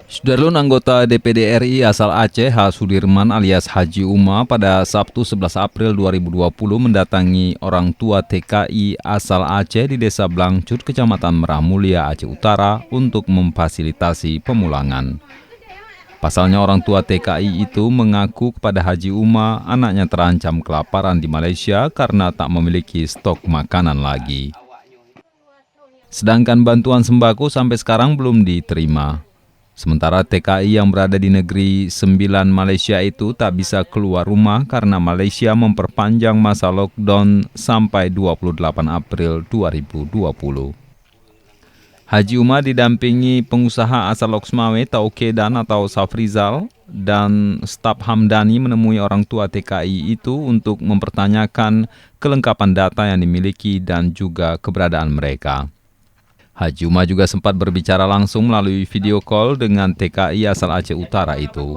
Sudarlun anggota DPD RI asal Aceh H. Sudirman alias Haji Uma pada Sabtu 11 April 2020 mendatangi orang tua TKI asal Aceh di Desa Blangcut, Kecamatan Merah Mulia, Aceh Utara untuk memfasilitasi pemulangan. Pasalnya orang tua TKI itu mengaku kepada Haji Uma anaknya terancam kelaparan di Malaysia karena tak memiliki stok makanan lagi. Sedangkan bantuan sembako sampai sekarang belum diterima. Sementara TKI yang berada di negeri 9 Malaysia itu tak bisa keluar rumah karena Malaysia memperpanjang masa lockdown sampai 28 April 2020. Haji Uma didampingi pengusaha asal Loksmawe Taukedan atau Safrizal dan staf Hamdani menemui orang tua TKI itu untuk mempertanyakan kelengkapan data yang dimiliki dan juga keberadaan mereka. Haji Uma juga sempat berbicara langsung melalui video call dengan TKI asal Aceh Utara itu.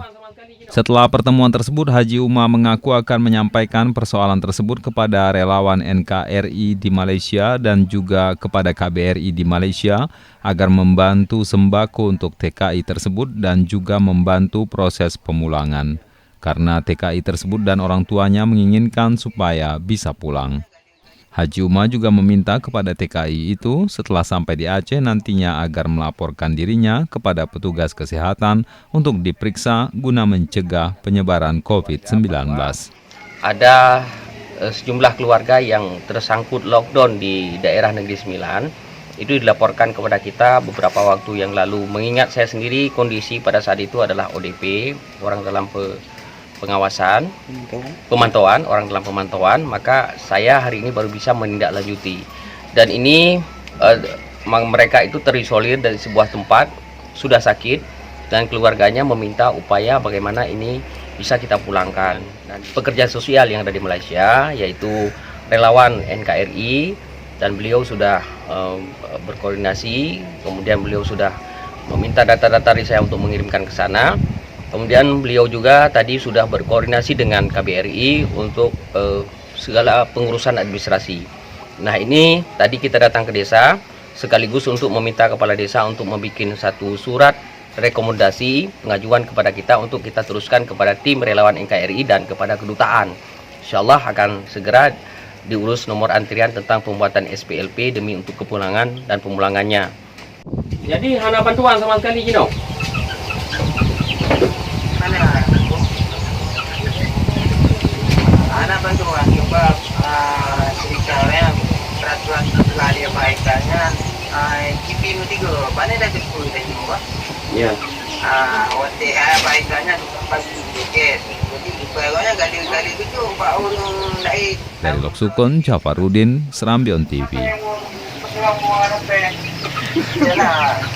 Setelah pertemuan tersebut, Haji Uma mengaku akan menyampaikan persoalan tersebut kepada relawan NKRI di Malaysia dan juga kepada KBRI di Malaysia agar membantu sembako untuk TKI tersebut dan juga membantu proses pemulangan. Karena TKI tersebut dan orang tuanya menginginkan supaya bisa pulang. Haji Uma juga meminta kepada TKI itu setelah sampai di Aceh nantinya agar melaporkan dirinya kepada petugas kesehatan untuk diperiksa guna mencegah penyebaran COVID-19. Ada sejumlah keluarga yang tersangkut lockdown di daerah Negeri Sembilan. Itu dilaporkan kepada kita beberapa waktu yang lalu. Mengingat saya sendiri kondisi pada saat itu adalah ODP, orang dalam pengawasan, pemantauan, orang dalam pemantauan, maka saya hari ini baru bisa menindaklanjuti. Dan ini mereka itu terisolir dari sebuah tempat, sudah sakit, dan keluarganya meminta upaya bagaimana ini bisa kita pulangkan. Dan pekerja sosial yang ada di Malaysia, yaitu relawan NKRI, dan beliau sudah berkoordinasi, kemudian beliau sudah meminta data-data dari saya untuk mengirimkan ke sana. Kemudian beliau juga tadi sudah berkoordinasi dengan KBRI untuk segala pengurusan administrasi. Nah ini tadi kita datang ke desa sekaligus untuk meminta kepala desa untuk membuat satu surat rekomendasi pengajuan kepada kita untuk kita teruskan kepada tim relawan NKRI dan kepada kedutaan. Insyaallah akan segera diurus nomor antrian tentang pembuatan SPLP demi untuk kepulangan dan pemulangannya. Jadi hana bantuan sama sekali Gino. Anak bantuan sebab ceritanya peraturan setelah dia baikkannya KP 3 mana dah cukup tadi Pak? Ya. Waktu baikkannya tempat tiket. Jadi barangnya kali-kali itu Pak orang naik. Dari Loksukon, Jafarudin, Serambion TV.